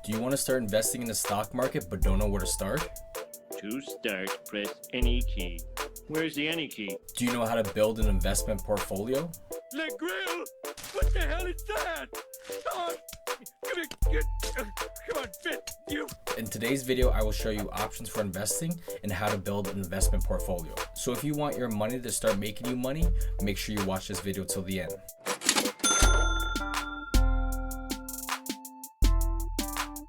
Do you want to start investing in the stock market but don't know where to start? To start, press any key. Where's the any key? Do you know how to build an investment portfolio? Le grill! What the hell is that? Oh, come on, fit, you! In today's video, I will show you options for investing and how to build an investment portfolio. So if you want your money to start making you money, make sure you watch this video till the end.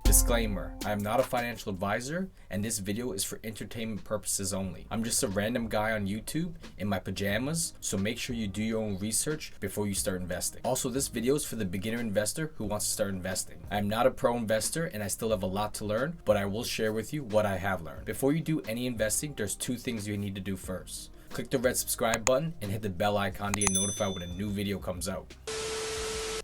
Disclaimer, I am not a financial advisor and this video is for entertainment purposes only. I'm just a random guy on YouTube in my pajamas, so make sure you do your own research before you start investing. Also, this video is for the beginner investor who wants to start investing. I am not a pro investor and I still have a lot to learn, but I will share with you what I have learned. Before you do any investing, there's two things you need to do first. Click the red subscribe button and hit the bell icon to get notified when a new video comes out.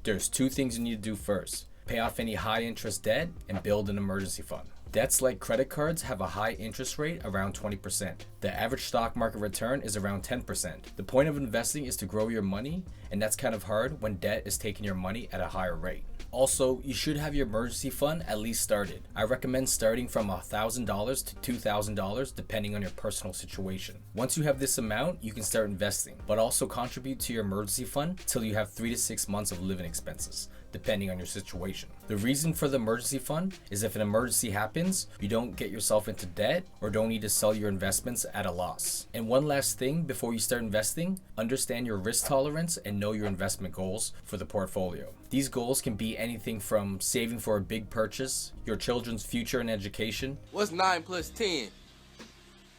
There's two things you need to do first. Pay off any high interest debt and build an emergency fund. Debts like credit cards have a high interest rate around 20%. The average stock market return is around 10%. The point of investing is to grow your money, and that's kind of hard when debt is taking your money at a higher rate. Also, you should have your emergency fund at least started. I recommend starting from $1,000 to $2,000 depending on your personal situation. Once you have this amount, you can start investing, but also contribute to your emergency fund till you have 3 to 6 months of living expenses, depending on your situation. The reason for the emergency fund is if an emergency happens, you don't get yourself into debt or don't need to sell your investments at a loss. And one last thing before you start investing, understand your risk tolerance and know your investment goals for the portfolio. These goals can be anything from saving for a big purchase, your children's future and education. What's 9 plus 10?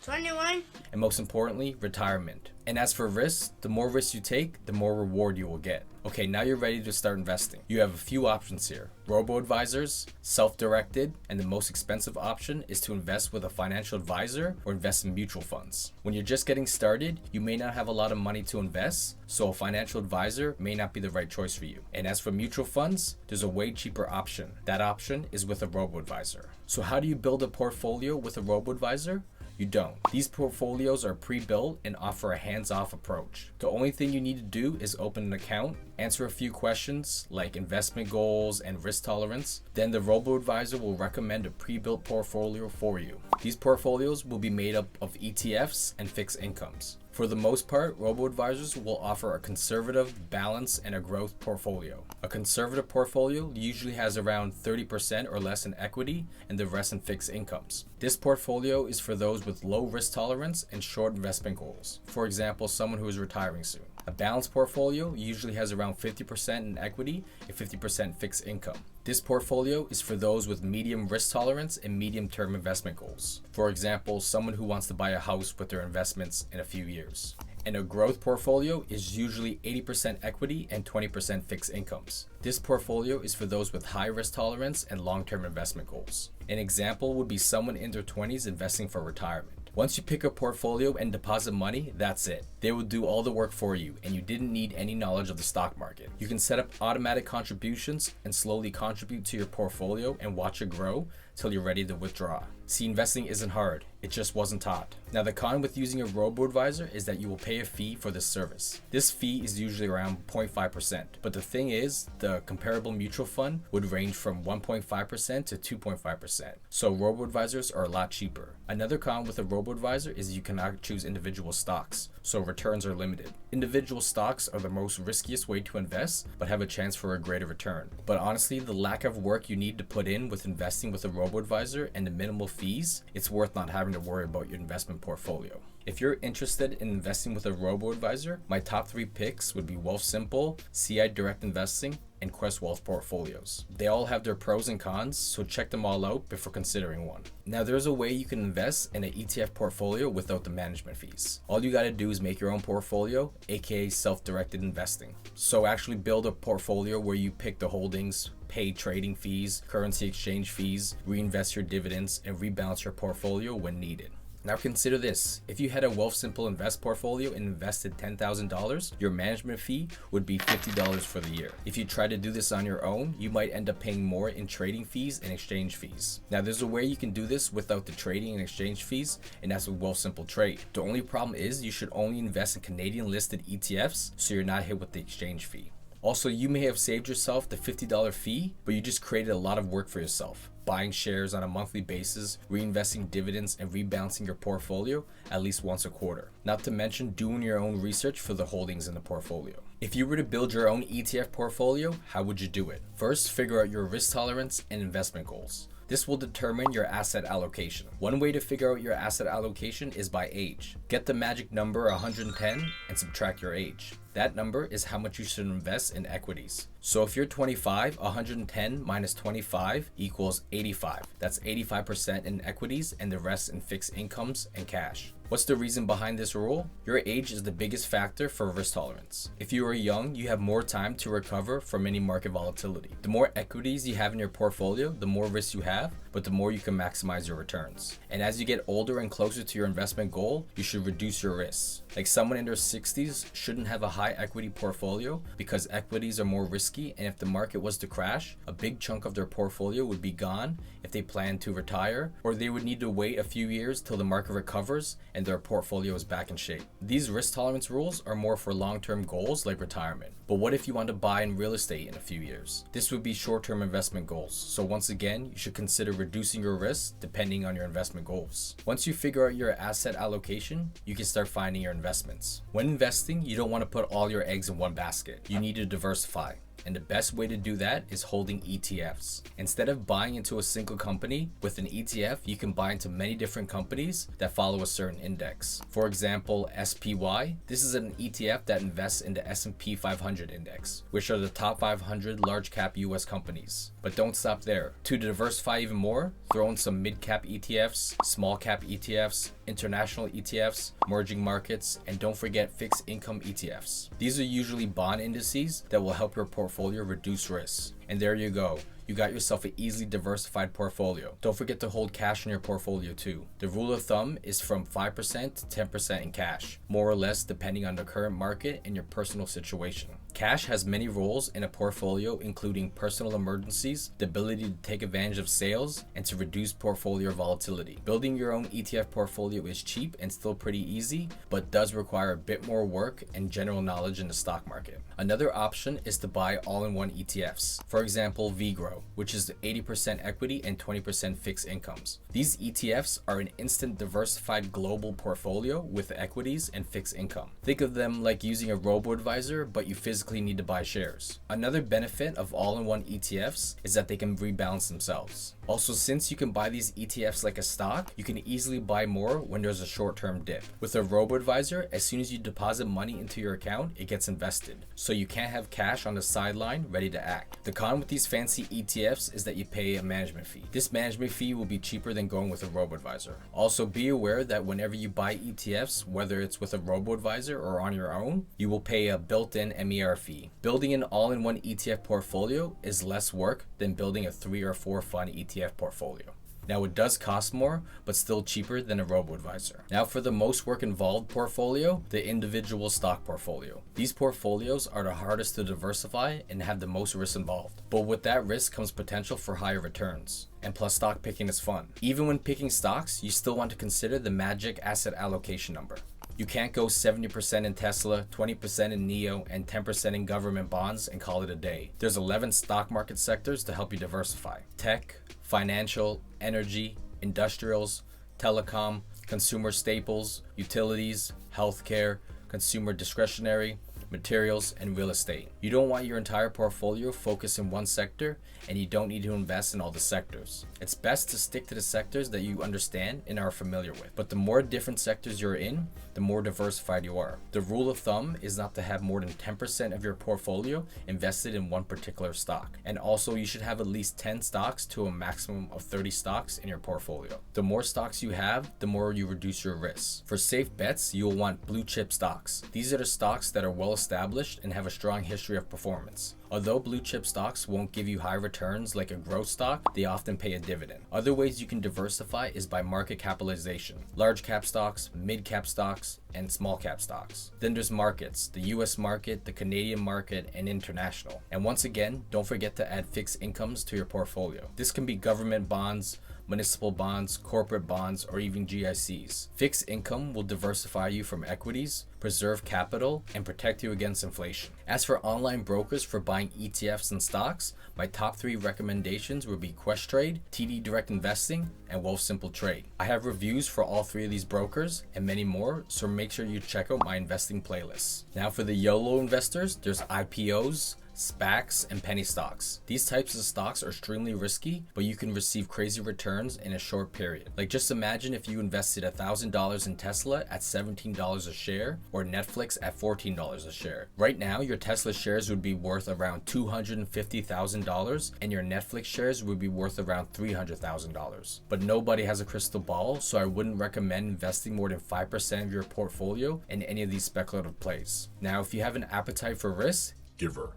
21. And most importantly, retirement. And as for risks, the more risks you take, the more reward you will get. Okay, now you're ready to start investing. You have a few options here. Robo-advisors, self-directed, and the most expensive option is to invest with a financial advisor or invest in mutual funds. When you're just getting started, you may not have a lot of money to invest, so a financial advisor may not be the right choice for you. And as for mutual funds, there's a way cheaper option. That option is with a robo-advisor. So how do you build a portfolio with a robo-advisor? You don't. These portfolios are pre-built and offer a hands-off approach. The only thing you need to do is open an account, answer a few questions like investment goals and risk tolerance. Then the robo-advisor will recommend a pre-built portfolio for you. These portfolios will be made up of ETFs and fixed incomes. For the most part, robo-advisors will offer a conservative, balanced, and a growth portfolio. A conservative portfolio usually has around 30% or less in equity and the rest in fixed incomes. This portfolio is for those with low risk tolerance and short investment goals. For example, someone who is retiring soon. A balanced portfolio usually has around 50% in equity and 50% fixed income. This portfolio is for those with medium risk tolerance and medium-term investment goals. For example, someone who wants to buy a house with their investments in a few years. And a growth portfolio is usually 80% equity and 20% fixed incomes. This portfolio is for those with high risk tolerance and long-term investment goals. An example would be someone in their 20s investing for retirement. Once you pick a portfolio and deposit money, that's it. They will do all the work for you and you didn't need any knowledge of the stock market. You can set up automatic contributions and slowly contribute to your portfolio and watch it grow till you're ready to withdraw. See, investing isn't hard, it just wasn't taught. Now the con with using a robo-advisor is that you will pay a fee for this service. This fee is usually around 0.5%, but the thing is, the comparable mutual fund would range from 1.5% to 2.5%, so robo-advisors are a lot cheaper. Another con with a robo-advisor is you cannot choose individual stocks, so returns are limited. Individual stocks are the most riskiest way to invest, but have a chance for a greater return. But honestly, the lack of work you need to put in with investing with a robo-advisor and the minimal fees, it's worth not having to worry about your investment portfolio. If you're interested in investing with a robo-advisor, my top 3 picks would be Wealthsimple, CI Direct Investing, and Quest Wealth portfolios. They all have their pros and cons, so check them all out before considering one. Now there's a way you can invest in an ETF portfolio without the management fees. All you gotta do is make your own portfolio, aka self-directed investing. So actually build a portfolio where you pick the holdings, pay trading fees, currency exchange fees, reinvest your dividends, and rebalance your portfolio when needed. Now consider this, if you had a Wealthsimple Invest portfolio and invested $10,000, your management fee would be $50 for the year. If you try to do this on your own, you might end up paying more in trading fees and exchange fees. Now there's a way you can do this without the trading and exchange fees, and that's with Wealthsimple Trade. The only problem is you should only invest in Canadian listed ETFs, so you're not hit with the exchange fee. Also, you may have saved yourself the $50 fee, but you just created a lot of work for yourself. buying shares on a monthly basis, reinvesting dividends, and rebalancing your portfolio at least once a quarter. Not to mention doing your own research for the holdings in the portfolio. If you were to build your own ETF portfolio, how would you do it? First, figure out your risk tolerance and investment goals. This will determine your asset allocation. One way to figure out your asset allocation is by age. Get the magic number 110 and subtract your age. That number is how much you should invest in equities. So if you're 25, 110 minus 25 equals 85. That's 85% in equities and the rest in fixed incomes and cash. What's the reason behind this rule? Your age is the biggest factor for risk tolerance. If you are young, you have more time to recover from any market volatility. The more equities you have in your portfolio, the more risk you have, but the more you can maximize your returns. And as you get older and closer to your investment goal, you should reduce your risks. Like someone in their 60s shouldn't have a high equity portfolio because equities are more risky, and if the market was to crash, a big chunk of their portfolio would be gone if they plan to retire, or they would need to wait a few years till the market recovers and their portfolio is back in shape. These risk tolerance rules are more for long-term goals like retirement. But what if you want to buy in real estate in a few years? This would be short-term investment goals. So once again, you should consider reducing your risk depending on your investment goals. Once you figure out your asset allocation, you can start finding your investments. When investing, you don't want to put all your eggs in one basket. You need to diversify. And the best way to do that is holding ETFs. Instead of buying into a single company, with an ETF, you can buy into many different companies that follow a certain index. For example, SPY. This is an ETF that invests in the S&P 500 index, which are the top 500 large cap US companies. But don't stop there. To diversify even more, throw in some mid cap ETFs, small cap ETFs, international ETFs, emerging markets, and don't forget fixed income ETFs. These are usually bond indices that will help your portfolio reduce risks. And there you go. You got yourself an easily diversified portfolio. Don't forget to hold cash in your portfolio too. The rule of thumb is from 5% to 10% in cash, more or less depending on the current market and your personal situation. Cash has many roles in a portfolio, including personal emergencies, the ability to take advantage of sales, and to reduce portfolio volatility. Building your own ETF portfolio is cheap and still pretty easy, but does require a bit more work and general knowledge in the stock market. Another option is to buy all-in-one ETFs. For example, VGRO, which is 80% equity and 20% fixed incomes. These ETFs are an instant diversified global portfolio with equities and fixed income. Think of them like using a Robo-Advisor, but you physically need to buy shares. Another benefit of all-in-one ETFs is that they can rebalance themselves. Also, since you can buy these ETFs like a stock, you can easily buy more when there's a short-term dip. With a Robo-Advisor, as soon as you deposit money into your account, it gets invested. So you can't have cash on the sideline ready to act. The con with these fancy ETFs is that you pay a management fee. This management fee will be cheaper than going with a Robo-Advisor. Also, be aware that whenever you buy ETFs, whether it's with a Robo-Advisor or on your own, you will pay a built-in MER fee. Building an all-in-one ETF portfolio is less work than building a 3 or 4 fund ETF portfolio. Now, it does cost more, but still cheaper than a Robo-Advisor. Now, for the most work involved portfolio, the individual stock portfolio. These portfolios are the hardest to diversify and have the most risk involved. But with that risk comes potential for higher returns. And plus, stock picking is fun. Even when picking stocks, you still want to consider the magic asset allocation number. You can't go 70% in Tesla, 20% in NEO, and 10% in government bonds and call it a day. There's 11 stock market sectors to help you diversify. Tech, financial, energy, industrials, telecom, consumer staples, utilities, healthcare, consumer discretionary, materials, and real estate. You don't want your entire portfolio focused in one sector, and you don't need to invest in all the sectors. It's best to stick to the sectors that you understand and are familiar with. But the more different sectors you're in, the more diversified you are. The rule of thumb is not to have more than 10% of your portfolio invested in one particular stock. And also, you should have at least 10 stocks to a maximum of 30 stocks in your portfolio. The more stocks you have, the more you reduce your risks. For safe bets, you will want blue chip stocks. These are the stocks that are well established and have a strong history of performance. Although blue chip stocks won't give you high returns like a growth stock, they often pay a dividend. Other ways you can diversify is by market capitalization. Large cap stocks, mid cap stocks, and small cap stocks. Then there's markets, the US market, the Canadian market, and international. And once again, don't forget to add fixed incomes to your portfolio. This can be government bonds, municipal bonds, corporate bonds, or even GICs. Fixed income will diversify you from equities, preserve capital, and protect you against inflation. As for online brokers for buying buying ETFs and stocks, my top 3 recommendations would be Questrade, TD Direct Investing, and Wealthsimple Trade. I have reviews for all 3 of these brokers and many more, so make sure you check out my investing playlists. Now for the YOLO investors, there's IPOs, SPACs, and penny stocks. These types of stocks are extremely risky, but you can receive crazy returns in a short period. Like, just imagine if you invested $1,000 in Tesla at $17 a share or Netflix at $14 a share. Right now, your Tesla shares would be worth around $250,000 and your Netflix shares would be worth around $300,000. But nobody has a crystal ball, so I wouldn't recommend investing more than 5% of your portfolio in any of these speculative plays. Now, if you have an appetite for risk,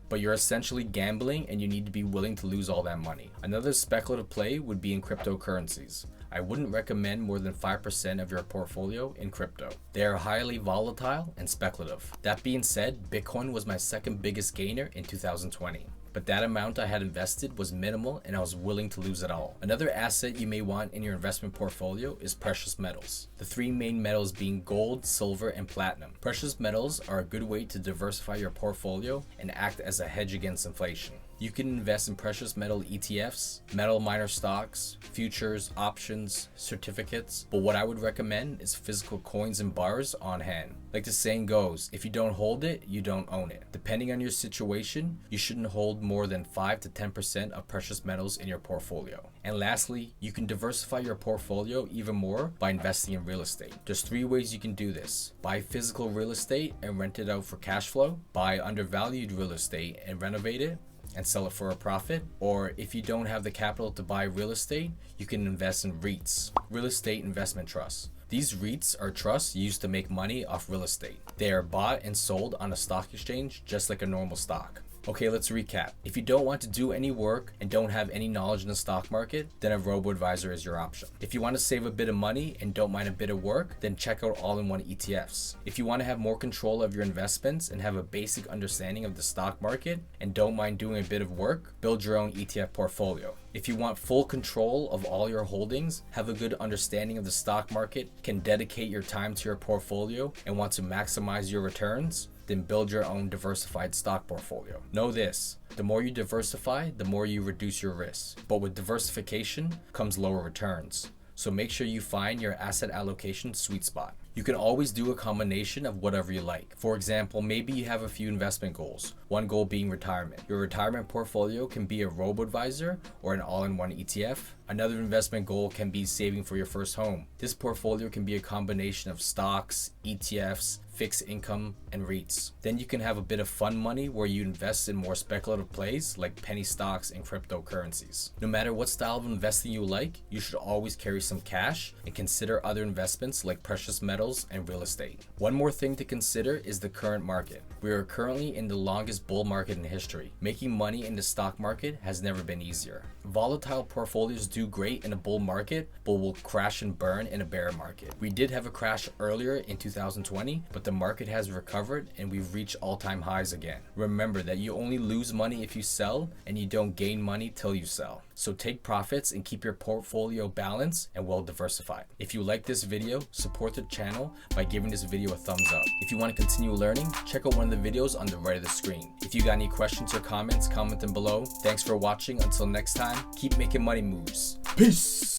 but you're essentially gambling and you need to be willing to lose all that money. Another speculative play would be in cryptocurrencies. I wouldn't recommend more than 5% of your portfolio in crypto. They are highly volatile and speculative. That being said, Bitcoin was my second biggest gainer in 2020. But that amount I had invested was minimal and I was willing to lose it all. Another asset you may want in your investment portfolio is precious metals. The 3 main metals being gold, silver, and platinum. Precious metals are a good way to diversify your portfolio and act as a hedge against inflation. You can invest in precious metal ETFs, metal miner stocks, futures, options, certificates, but what I would recommend is physical coins and bars on hand. Like the saying goes, if you don't hold it, you don't own it. Depending on your situation, you shouldn't hold more than 5 to 10% of precious metals in your portfolio. And lastly, you can diversify your portfolio even more by investing in real estate. There's 3 ways you can do this. Buy physical real estate and rent it out for cash flow, buy undervalued real estate and renovate it, and sell it for a profit. Or if you don't have the capital to buy real estate, you can invest in REITs, real estate investment trusts. These REITs are trusts used to make money off real estate. They are bought and sold on a stock exchange just like a normal stock. Okay, let's recap. If you don't want to do any work and don't have any knowledge in the stock market, then a Robo-Advisor is your option. If you want to save a bit of money and don't mind a bit of work, then check out all-in-one ETFs. If you want to have more control of your investments and have a basic understanding of the stock market and don't mind doing a bit of work, build your own ETF portfolio. If you want full control of all your holdings, have a good understanding of the stock market, can dedicate your time to your portfolio, and want to maximize your returns, then build your own diversified stock portfolio. Know this, the more you diversify, the more you reduce your risk. But with diversification comes lower returns. So make sure you find your asset allocation sweet spot. You can always do a combination of whatever you like. For example, maybe you have a few investment goals, one goal being retirement. Your retirement portfolio can be a Robo-Advisor or an all-in-one ETF. Another investment goal can be saving for your first home. This portfolio can be a combination of stocks, ETFs, fixed income, and REITs. Then you can have a bit of fun money where you invest in more speculative plays like penny stocks and cryptocurrencies. No matter what style of investing you like, you should always carry some cash and consider other investments like precious metals and real estate. One more thing to consider is the current market. We are currently in the longest bull market in history. Making money in the stock market has never been easier. Volatile portfolios do great in a bull market, but will crash and burn in a bear market. We did have a crash earlier in 2020, but the market has recovered and we've reached all-time highs again. Remember that you only lose money if you sell and you don't gain money till you sell. So take profits and keep your portfolio balanced and well diversified. If you like this video, support the channel by giving this video a thumbs up. If you want to continue learning, check out one of the videos on the right of the screen. If you got any questions or comments, comment them below. Thanks for watching. Until next time, keep making money moves. Peace.